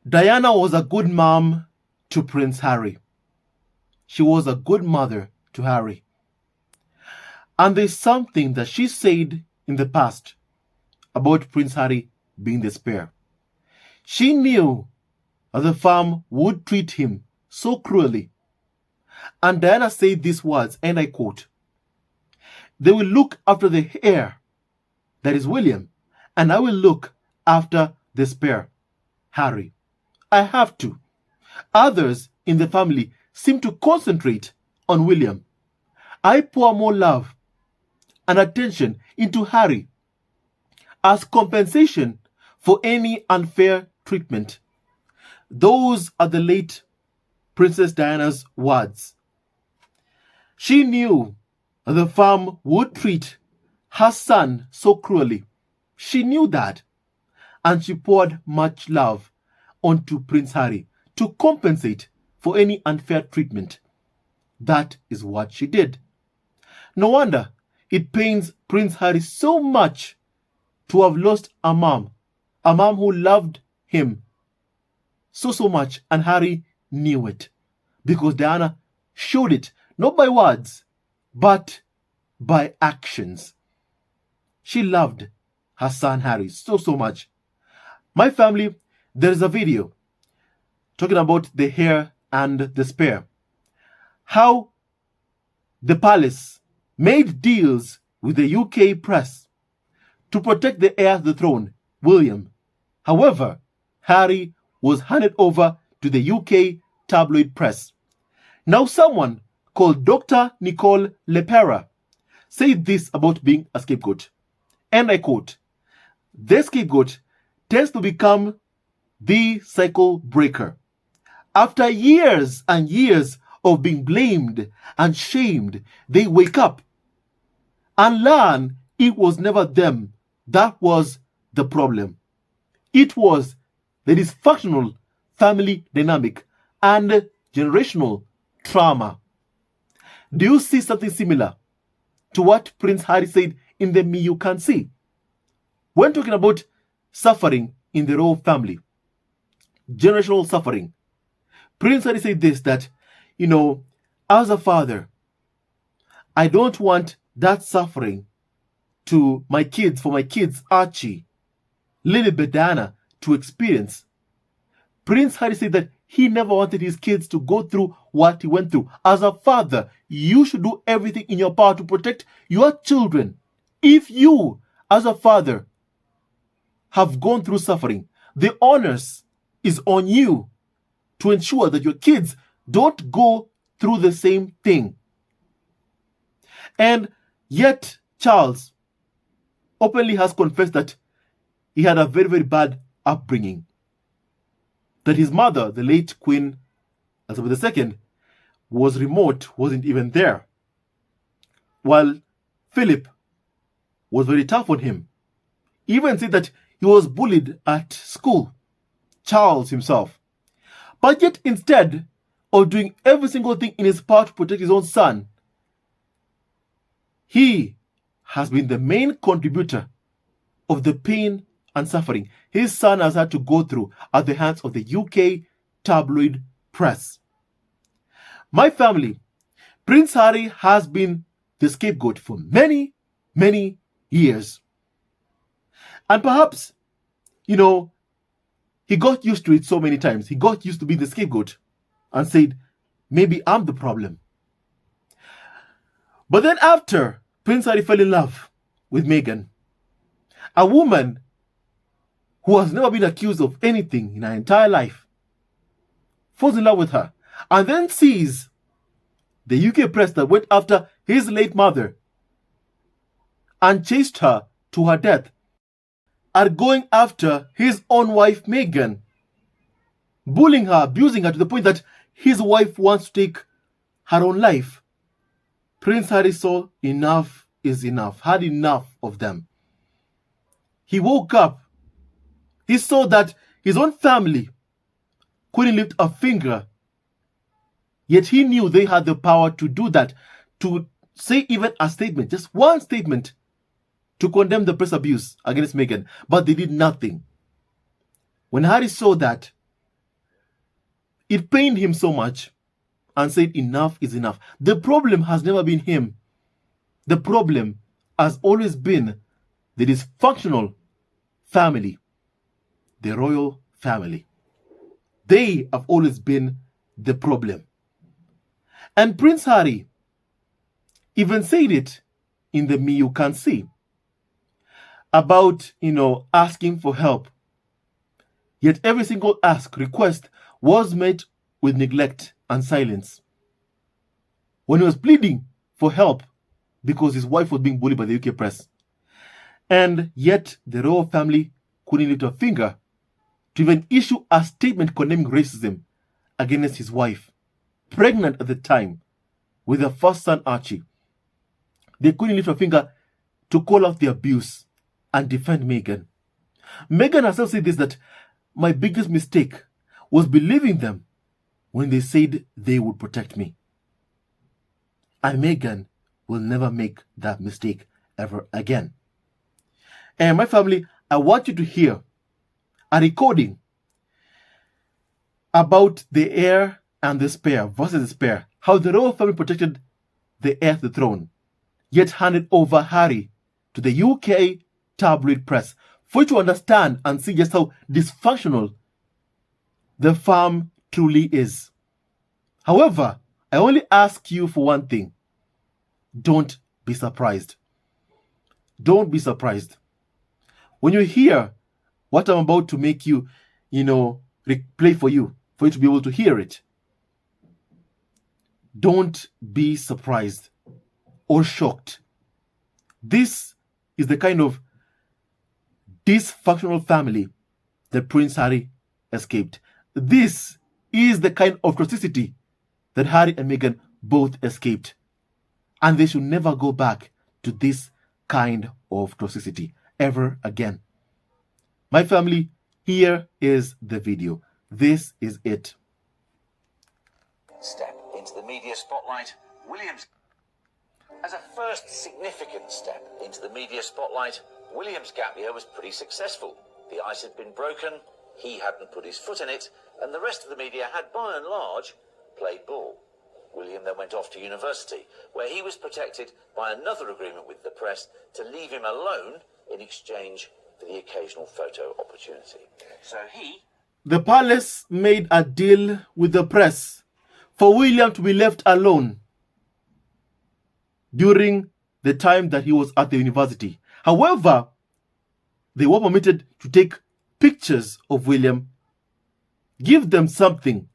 Diana was a good mom to Prince Harry. She was a good mother to Harry. And there's something that she said in the past about Prince Harry being the spare. She knew that the farm would treat him so cruelly. And Diana said these words, and I quote, "They will look after the heir, that is William, and I will look after the spare, Harry. I have to. Others in the family seem to concentrate on William. I pour more love and attention into Harry as compensation for any unfair treatment." Those are the late Princess Diana's words. She knew the farm would treat her son so cruelly. She knew that, and she poured much love onto Prince Harry to compensate for any unfair treatment. That is what she did. No wonder it pains Prince Harry so much to have lost a mom who loved him so much, and Harry knew it because Diana showed it not by words but by actions. She loved her son Harry so much. My family, there is a video talking about the heir and the spare. How the palace made deals with the UK press to protect the heir to the throne, William. However, Harry was handed over to the UK tabloid press. Now someone called Dr. Nicole Lepera said this about being a scapegoat. And I quote, "The scapegoat tends to become the cycle breaker. After years and years of being blamed and shamed, they wake up and learn it was never them that was the problem. It was the dysfunctional family dynamic and generational trauma." Do you see something similar to what Prince Harry said in the Me You Can See? When talking about suffering in the royal family, generational suffering, Prince Harry said this, that, as a father, I don't want that suffering for my kids, Archie, Lilibet, Diana, to experience. Prince Harry said that he never wanted his kids to go through what he went through. As a father, you should do everything in your power to protect your children. If you, as a father, have gone through suffering, the onus is on you to ensure that your kids don't go through the same thing. And yet, Charles openly has confessed that he had a very, very bad upbringing. That his mother, the late Queen Elizabeth II, was remote, wasn't even there. While Philip was very tough on him. Even said that he was bullied at school, Charles himself. But yet, instead of doing every single thing in his power to protect his own son, he has been the main contributor of the pain and suffering his son has had to go through at the hands of the UK tabloid press. My family, Prince Harry has been the scapegoat for many, many years. And perhaps, he got used to it so many times. He got used to being the scapegoat and said, maybe I'm the problem. But then after Prince Harry fell in love with Meghan, a woman who has never been accused of anything in her entire life, falls in love with her, and then sees the UK press that went after his late mother and chased her to her death, are going after his own wife Meghan, bullying her, abusing her to the point that his wife wants to take her own life. Prince Harry saw enough is enough, had enough of them. He woke up. He saw that his own family couldn't lift a finger, yet he knew they had the power to do that, to say even a statement, just one statement, to condemn the press abuse against Meghan, but they did nothing. When Harry saw that, It pained him so much and said enough is enough. The problem has never been him. The problem has always been the dysfunctional family, the royal family. They have always been the problem. And Prince Harry even said it in the Me You Can See about, asking for help. Yet every single request was met with neglect and silence. When he was pleading for help because his wife was being bullied by the UK press. And yet the royal family couldn't lift a finger to even issue a statement condemning racism against his wife, pregnant at the time with their first son Archie. They couldn't lift a finger to call out the abuse and defend Meghan. Meghan herself said this, that my biggest mistake was believing them when they said they would protect me. And Meghan will never make that mistake ever again. And my family, I want you to hear a recording about the heir and the spare versus the spare. How the royal family protected the heir to the throne, yet handed over Harry to the UK tabloid press, for you to understand and see just how dysfunctional the farm truly is. However, I only ask you for one thing. Don't be surprised. Don't be surprised. When you hear what I'm about to make you, play for you to be able to hear it, don't be surprised or shocked. This is the kind of dysfunctional family that Prince Harry escaped. This is the kind of toxicity that Harry and Meghan both escaped. And they should never go back to this kind of toxicity ever again. My family, here is the video. This is it. Step into the media spotlight, William's. As a first significant step into the media spotlight, William's gap year was pretty successful. The ice had been broken, he hadn't put his foot in it, and the rest of the media had, by and large, played ball. William then went off to university, where he was protected by another agreement with the press to leave him alone in exchange for the occasional photo opportunity. So the palace made a deal with the press for William to be left alone during the time that he was at the university. However, they were permitted to take pictures of William, give them something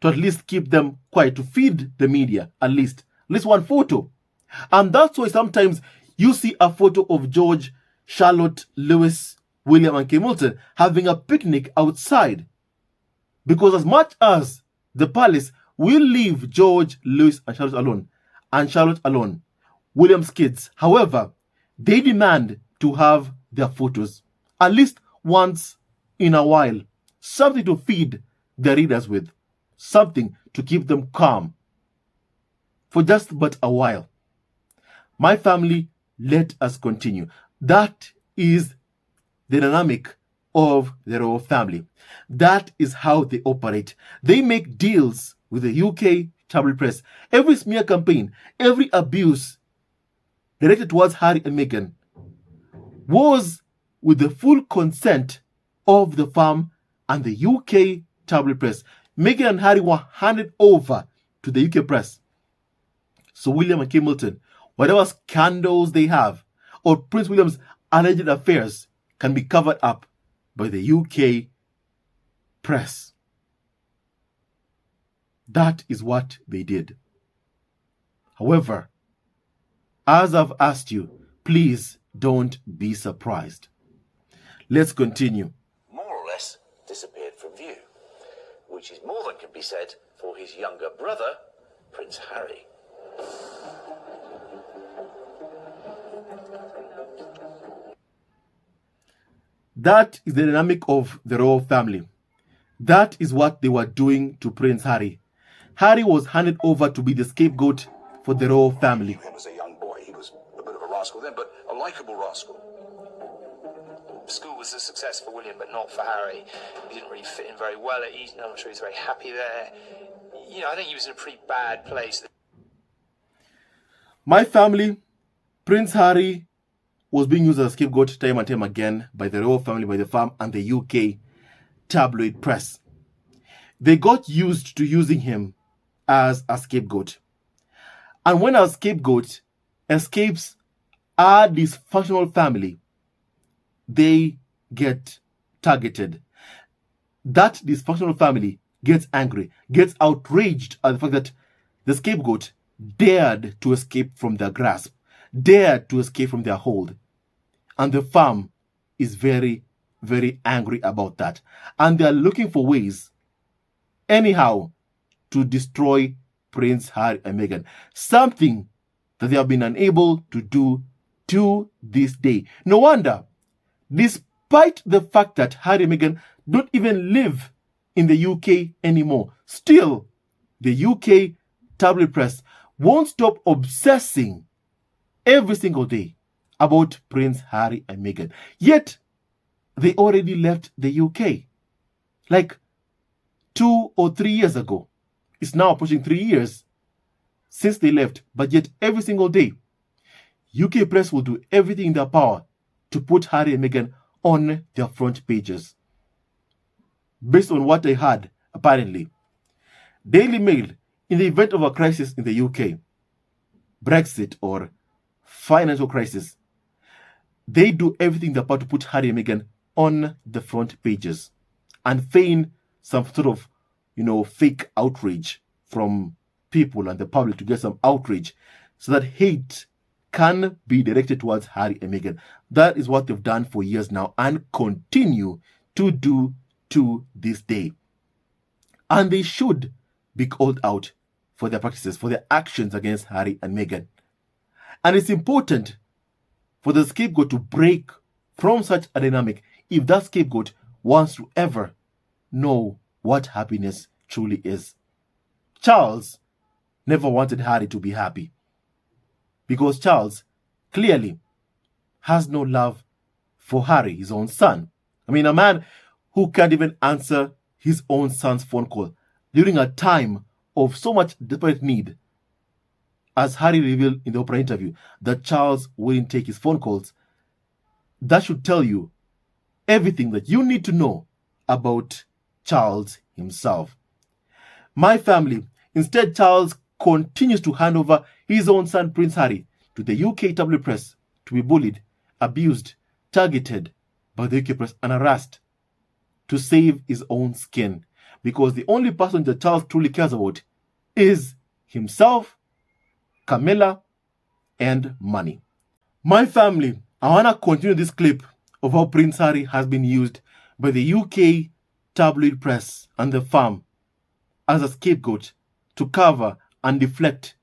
to at least keep them quiet, to feed the media, at least one photo. And that's why sometimes you see a photo of George, Charlotte, Lewis, William and Kate Middleton having a picnic outside. Because as much as the palace will leave George, Lewis and Charlotte alone, William's kids, however, they demand to have their photos at least once in a while. Something to feed their readers with. Something to keep them calm for just but a while. My family, let us continue. That is the dynamic of the royal family. That is how they operate. They make deals with the UK tabloid press. Every smear campaign, every abuse directed towards Harry and Meghan was with the full consent of the firm and the UK tabloid press. Meghan and Harry were handed over to the UK press. So William and Kate Middleton, whatever scandals they have, or Prince William's alleged affairs, can be covered up by the UK press. That is what they did. However, as I've asked you, please don't be surprised. Let's continue. More or less disappeared from view, which is more than can be said for his younger brother, Prince Harry. That is the dynamic of the royal family. That is what they were doing to Prince Harry. Harry was handed over to be the scapegoat for the royal family. Him as a young boy, he was a bit of a rascal then, but a likable rascal. School was a success for William, but not for Harry. He didn't really fit in very well at Eton. I'm not sure he's very happy there. I think he was in a pretty bad place. My family, Prince Harry was being used as a scapegoat time and time again by the royal family, by the farm, and the UK tabloid press. They got used to using him as a scapegoat. And when a scapegoat escapes a dysfunctional family, they get targeted. That dysfunctional family gets angry, gets outraged at the fact that the scapegoat dared to escape from their grasp, dared to escape from their hold. And the farm is very, very angry about that. And they are looking for ways, anyhow, to destroy Prince Harry and Meghan. Something that they have been unable to do to this day. No wonder, despite the fact that Harry and Meghan don't even live in the UK anymore, still, the UK tabloid press won't stop obsessing every single day about Prince Harry and Meghan. Yet, they already left the UK. Like 2 or 3 years ago. It's now approaching 3 years since they left. But yet, every single day, UK press will do everything in their power to put Harry and Meghan on their front pages. Based on what they had, apparently, Daily Mail, in the event of a crisis in the UK, Brexit or financial crisis, they do everything in their power to put Harry and Meghan on the front pages and feign some sort of, fake outrage from people and the public to get some outrage so that hate can be directed towards Harry and Meghan. That is what they've done for years now and continue to do to this day. And they should be called out for their practices, for their actions against Harry and Meghan. And it's important for the scapegoat to break from such a dynamic if that scapegoat wants to ever know what happiness truly is. Charles never wanted Harry to be happy because Charles clearly has no love for Harry, his own son. I mean, a man who can't even answer his own son's phone call during a time of so much desperate need. As Harry revealed in the Oprah interview that Charles wouldn't take his phone calls, that should tell you everything that you need to know about Charles himself. My family, instead, Charles continues to hand over his own son, Prince Harry, to the UK tabloid press to be bullied, abused, targeted by the UK press and harassed to save his own skin. Because the only person that Charles truly cares about is himself, Camilla, and money. My family, I want to continue this clip of how Prince Harry has been used by the UK tabloid press and the farm as a scapegoat to cover and deflect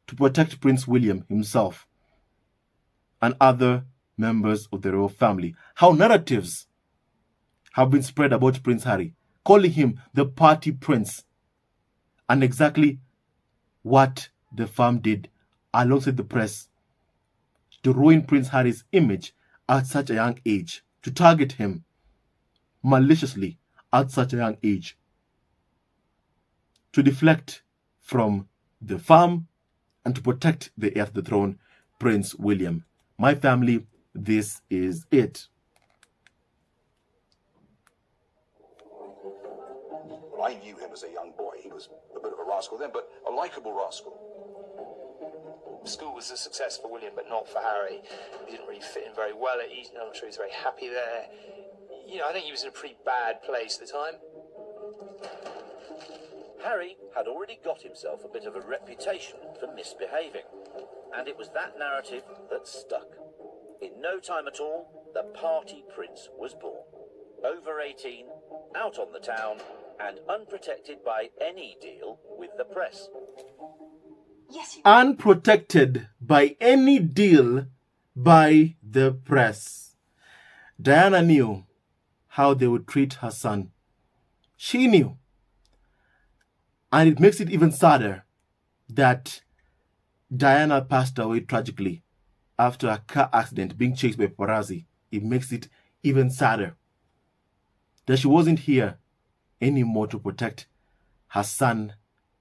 to protect Prince William himself and other members of the royal family. How narratives have been spread about Prince Harry, calling him the party prince, and exactly what the farm did alongside the press to ruin Prince Harry's image at such a young age, to target him maliciously at such a young age, to deflect from the farm and to protect the heir to the throne, Prince William. My family, this is it. Well, I knew him as a young boy. He was a bit of a rascal then, but a likeable rascal. School was a success for William, but not for Harry. He didn't really fit in very well at Eton. I'm not sure he's very happy there. I think he was in a pretty bad place at the time. Harry had already got himself a bit of a reputation for misbehaving, and it was that narrative that stuck. In no time at all, the party prince was born. Over 18, out on the town, and unprotected by any deal with the press. Yes, unprotected by any deal by the press. Diana knew how they would treat her son. She knew. And it makes it even sadder that Diana passed away tragically after a car accident being chased by paparazzi. It makes it even sadder that she wasn't here anymore to protect her son,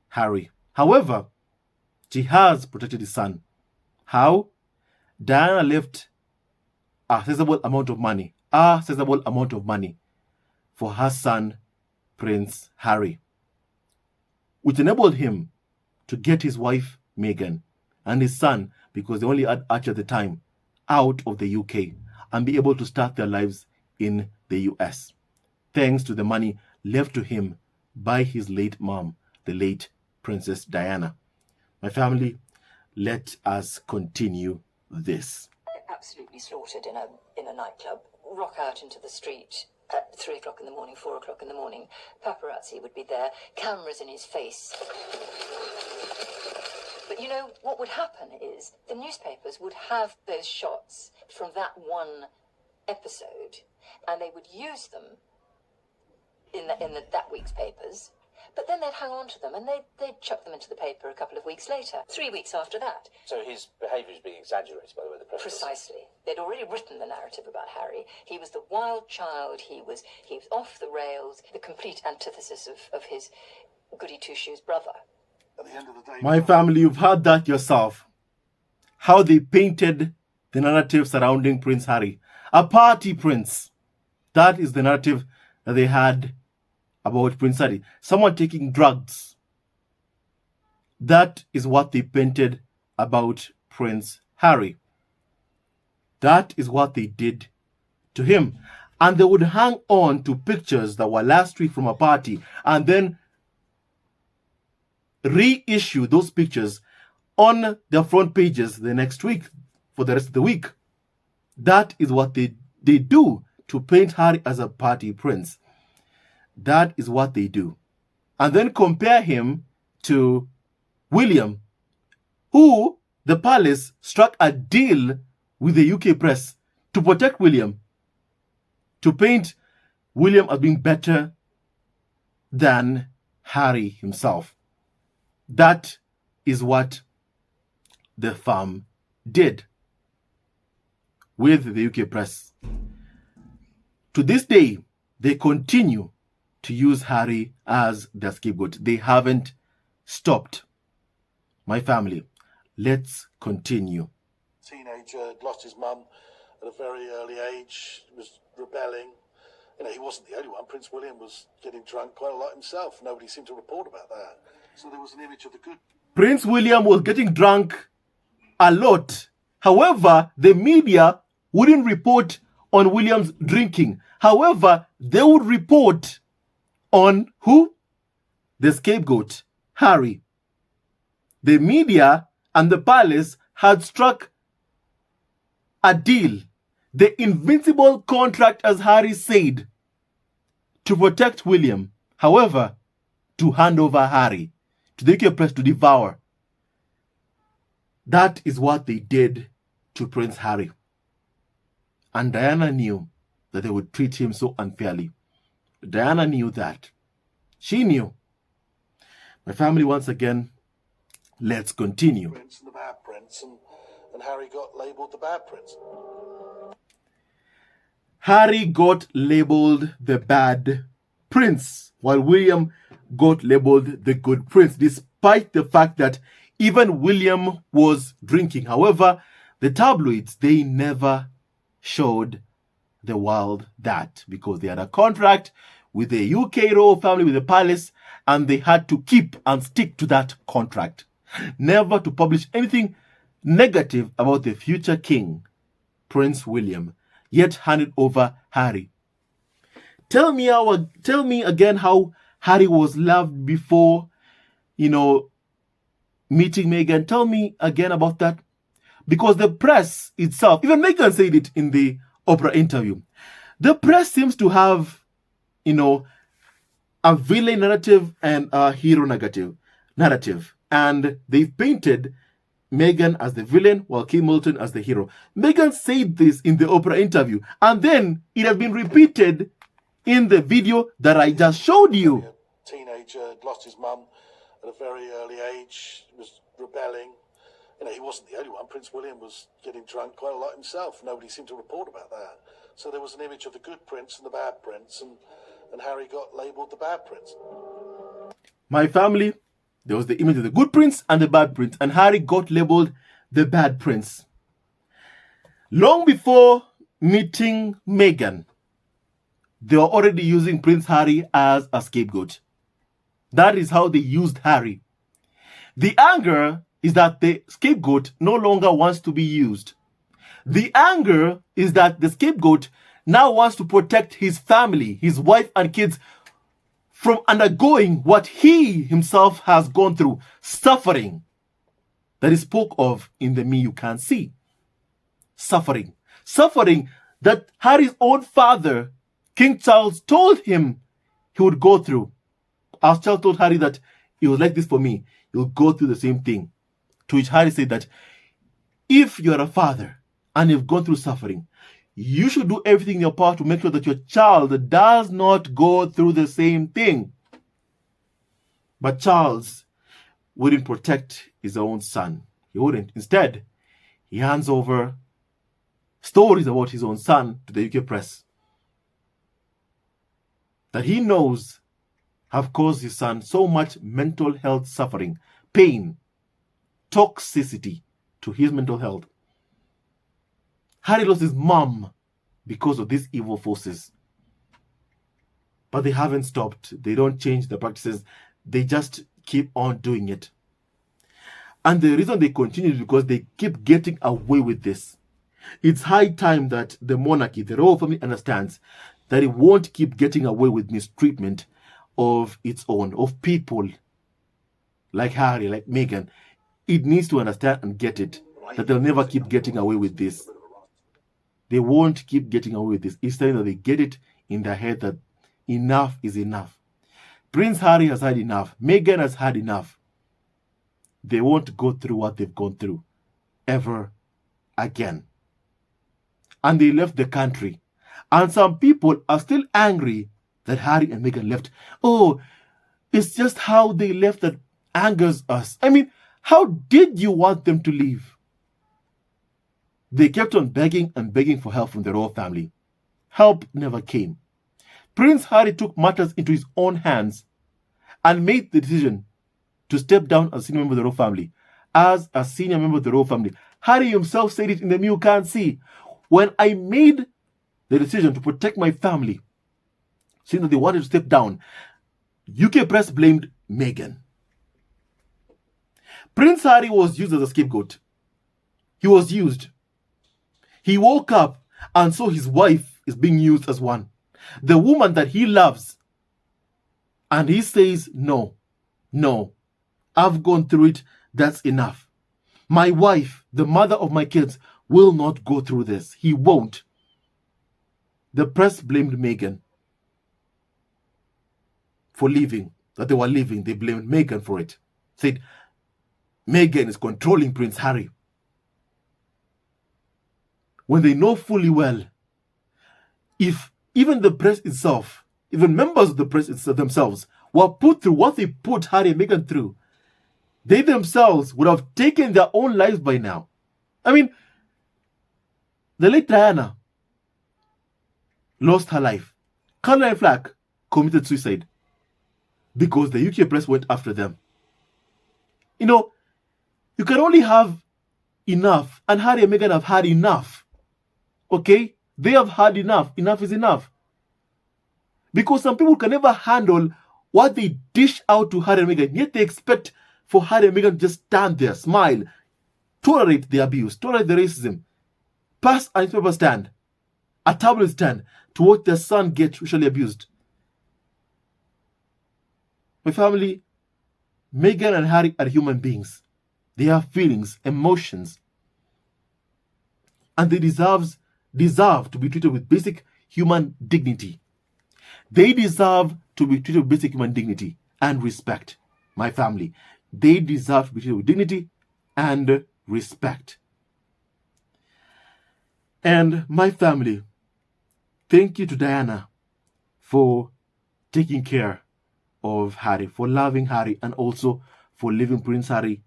Harry. However, she has protected his son. How? Diana left a sizable amount of money for her son, Prince Harry, which enabled him to get his wife, Meghan, and his son, because they only had Archie at the time, out of the UK and be able to start their lives in the US, thanks to the money left to him by his late mom, the late Princess Diana. My family, let us continue this. Absolutely slaughtered in a nightclub. Rock out into the street at 3 o'clock in the morning, 4 o'clock in the morning. Paparazzi would be there, cameras in his face. But you know, what would happen is the newspapers would have those shots from that one episode, and they would use them in that week's papers. But then they'd hang on to them and they'd chuck them into the paper a couple of weeks later, 3 weeks after that. So his behaviour is being exaggerated, by the way, the press. Precisely. They'd already written the narrative about Harry. He was the wild child. He was off the rails, the complete antithesis of his goody two-shoes brother. At the end of the day, My family, you've heard that yourself. How they painted the narrative surrounding Prince Harry. A party prince. That is the narrative that they had about Prince Harry. Someone taking drugs. That is what they painted about Prince Harry. That is what they did to him. And they would hang on to pictures that were last week from a party and then reissue those pictures on their front pages the next week for the rest of the week. That is what they do to paint Harry as a party prince. That is what they do. And then compare him to William, who the palace struck a deal with the UK press to protect William, to paint William as being better than Harry himself. That is what the firm did with the UK press. To this day, they continue to use Harry as their scapegoat. They haven't stopped. My family, let's continue. Teenager, had lost his mum at a very early age, was rebelling. You know, he wasn't the only one. Prince William was getting drunk quite a lot himself. Nobody seemed to report about that. So there was an image of the good. Prince William was getting drunk a lot. However, the media wouldn't report on William's drinking. However, they would report on who? The scapegoat, Harry. The media and the palace had struck a deal, the invincible contract, as Harry said, to protect William. However, to hand over Harry to the UK press to devour. That is what they did to Prince Harry. And Diana knew that they would treat him so unfairly. Diana knew that. She knew. My family, once again, let's continue. Prince and the bad prince, and Harry got labelled the bad prince. Harry got labelled the bad prince, while William got labelled the good prince, despite the fact that even William was drinking. However, the tabloids, they never showed the world that, because they had a contract with the UK royal family, with the palace, and they had to keep and stick to that contract. Never to publish anything negative about the future king, Prince William, yet handed over Harry. Tell me again how Harry was loved before, meeting Meghan. Tell me again about that. Because the press itself, even Meghan said it in the Oprah interview, the press seems to have, a villain narrative and a hero narrative. And they've painted Meghan as the villain while Kim Moulton as the hero. Meghan said this in the Oprah interview, and then it has been repeated in the video that I just showed you. A teenager, had lost his mum at a very early age, was rebelling. You know, he wasn't the only one. Prince William was getting drunk quite a lot himself. Nobody seemed to report about that. So there was an image of the good prince and the bad prince, and Harry got labelled the bad prince. My family, there was the image of the good prince and the bad prince, and Harry got labelled the bad prince. Long before meeting Meghan, they were already using Prince Harry as a scapegoat. That is how they used Harry. The anger is that the scapegoat no longer wants to be used. The anger is that the scapegoat now wants to protect his family, his wife and kids, from undergoing what he himself has gone through, suffering that is spoke of in the Me You Can't See. Suffering. Suffering that Harry's own father, King Charles, told him he would go through. As Charles told Harry that it was like this for me, you'll go through the same thing. To which Harry said that if you're a father and you've gone through suffering, you should do everything in your power to make sure that your child does not go through the same thing. But Charles wouldn't protect his own son. He wouldn't. Instead, he hands over stories about his own son to the UK press that he knows have caused his son so much mental health suffering, pain, toxicity to his mental health. Harry lost his mom because of these evil forces. But they haven't stopped. They don't change the practices. They just keep on doing it. And the reason they continue is because they keep getting away with this. It's high time that the monarchy, the royal family, understands that it won't keep getting away with mistreatment of its own, of people like Harry, like Meghan. It needs to understand and get it, that they'll never keep getting away with this. They won't keep getting away with this. It's time that they get it in their head that enough is enough. Prince Harry has had enough. Meghan has had enough. They won't go through what they've gone through ever again. And they left the country. And some people are still angry that Harry and Meghan left. Oh, it's just how they left that angers us. I mean, how did you want them to leave? They kept on begging and begging for help from the royal family. Help never came. Prince Harry took matters into his own hands and made the decision to step down as a senior member of the royal family. As a senior member of the royal family, Harry himself said it in the Me You Can't See. When I made the decision to protect my family, saying that they wanted to step down, UK press blamed Meghan. Prince Harry was used as a scapegoat. He was used. He woke up and saw his wife is being used as one. The woman that he loves. And he says, no, I've gone through it. That's enough. My wife, the mother of my kids, will not go through this. He won't. The press blamed Meghan for leaving, that they were leaving. They blamed Meghan for it. Said, Meghan is controlling Prince Harry. When they know fully well, if even the press itself, even members of the press themselves, were put through what they put Harry and Meghan through, they themselves would have taken their own lives by now. I mean, the late Diana lost her life. Caroline Flack committed suicide because the UK press went after them. You know, you can only have enough, and Harry and Meghan have had enough. Okay? They have had enough. Enough is enough. Because some people can never handle what they dish out to Harry and Meghan, yet they expect for Harry and Meghan to just stand there, smile, tolerate the abuse, tolerate the racism, pass a newspaper stand, a tabloid stand, to watch their son get racially abused. My family, Meghan and Harry are human beings. They have feelings, emotions, and they deserve to be treated with basic human dignity. They deserve to be treated with basic human dignity and respect. My family, they deserve to be treated with dignity and respect. And my family, thank you to Diana for taking care of Harry, for loving Harry, and also for leaving Prince Harry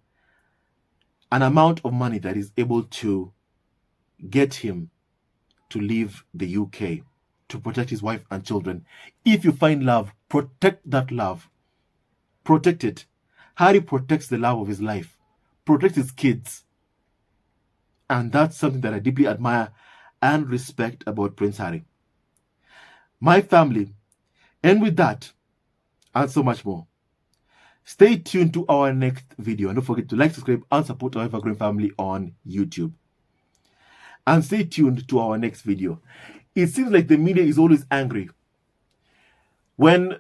an amount of money that is able to get him to leave the UK to protect his wife and children. If you find love, protect that love. Protect it. Harry protects the love of his life, protects his kids. And that's something that I deeply admire and respect about Prince Harry. My family, and with that, and so much more. Stay tuned to our next video. And don't forget to like, subscribe, and support our Evergreen family on YouTube. And stay tuned to our next video. It seems like the media is always angry when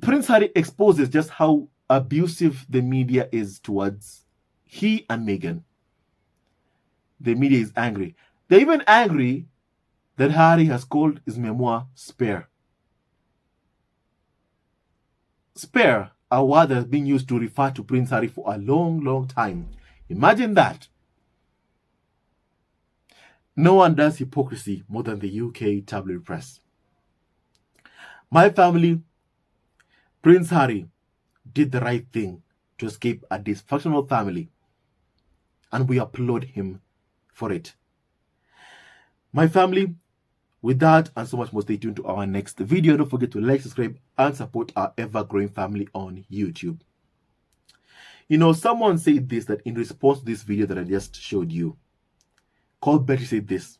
Prince Harry exposes just how abusive the media is towards he and Meghan. The media is angry. They're even angry that Harry has called his memoir Spare. Spare, a word that has been used to refer to Prince Harry for a long, long time. Imagine that. No one does hypocrisy more than the UK tabloid press. My family, Prince Harry did the right thing to escape a dysfunctional family, and we applaud him for it. My family, with that and so much more, stay tuned to our next video. Don't forget to like, subscribe, and support our ever-growing family on YouTube. You know, someone said this, that in response to this video that I just showed you, called Betty said this.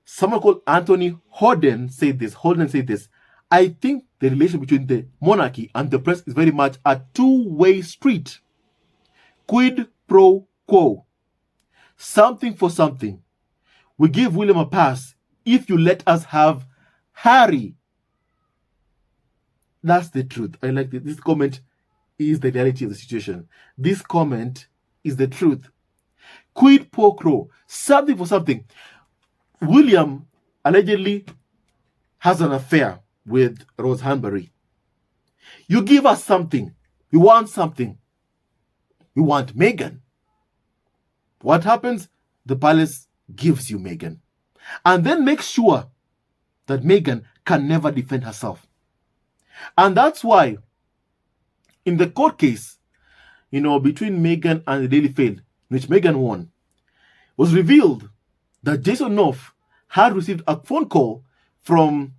Someone called Anthony Holden said this. I think the relation between the monarchy and the press is very much a two-way street. Quid pro quo. Something for something. We give William a pass if you let us have Harry. That's the truth. I like it. This comment is the reality of the situation. This comment is the truth. Quid pro quo. Something for something. William allegedly has an affair with Rose Hanbury. You give us something. We want something. We want Meghan. What happens? The palace gives you Meghan. And then makes sure that Meghan can never defend herself. And that's why in the court case, you know, between Meghan and the Daily Mail, which Meghan won, was revealed that Jason Knopf had received a phone call from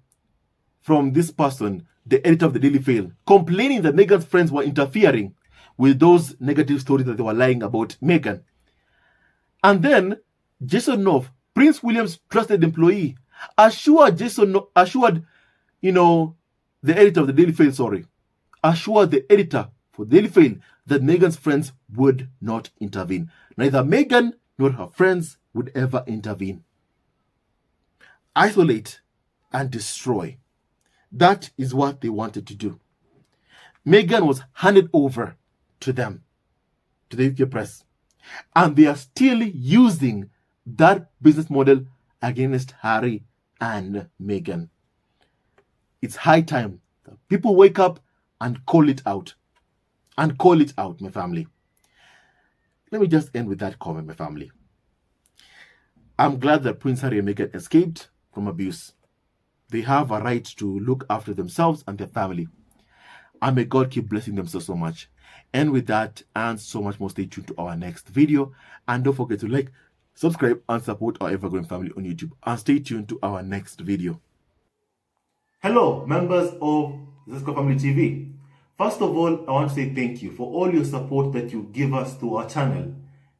this person, the editor of the Daily Mail, complaining that Meghan's friends were interfering with those negative stories that they were lying about Meghan. And then Jason Knopf, Prince William's trusted employee, assured the editor of the Daily Mail, assured the editor for the Daily Mail that Meghan's friends would not intervene. Neither Meghan nor her friends would ever intervene. Isolate and destroy. That is what they wanted to do. Meghan was handed over to them, to the UK press. And they are still using that business model against Harry and Meghan. It's high time that people wake up and call it out. And call it out, my family. Let me just end with that comment, my family. I'm glad that Prince Harry and Meghan escaped from abuse. They have a right to look after themselves and their family. And may God keep blessing them so much. And with that and so much more, stay tuned to our next video. And don't forget to like, subscribe, and support our Evergreen family on YouTube. And stay tuned to our next video. Hello, members of Zesco Family TV. First of all, I want to say thank you for all your support that you give us to our channel.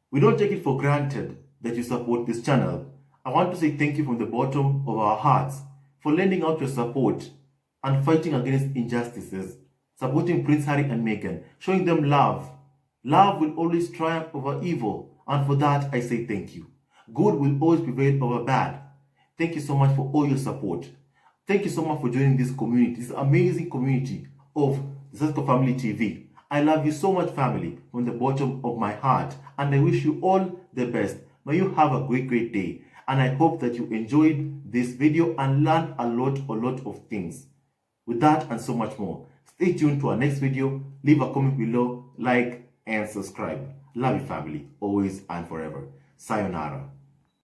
We don't take it for granted that you support this channel. I want to say thank you from the bottom of our hearts for lending out your support and fighting against injustices, supporting Prince Harry and Meghan, showing them love. Love will always triumph over evil, and for that I say thank you. Good will always prevail over bad. Thank you so much for all your support. Thank you so much for joining this community, this amazing community of Zesco Family TV. I love you so much, family, from the bottom of my heart, and I wish you all the best. May you have a great day, and I hope that you enjoyed this video and learned a lot of things. With that and so much more, stay tuned to our next video. Leave a comment below, like, and subscribe. Love you, family, always and forever. Sayonara.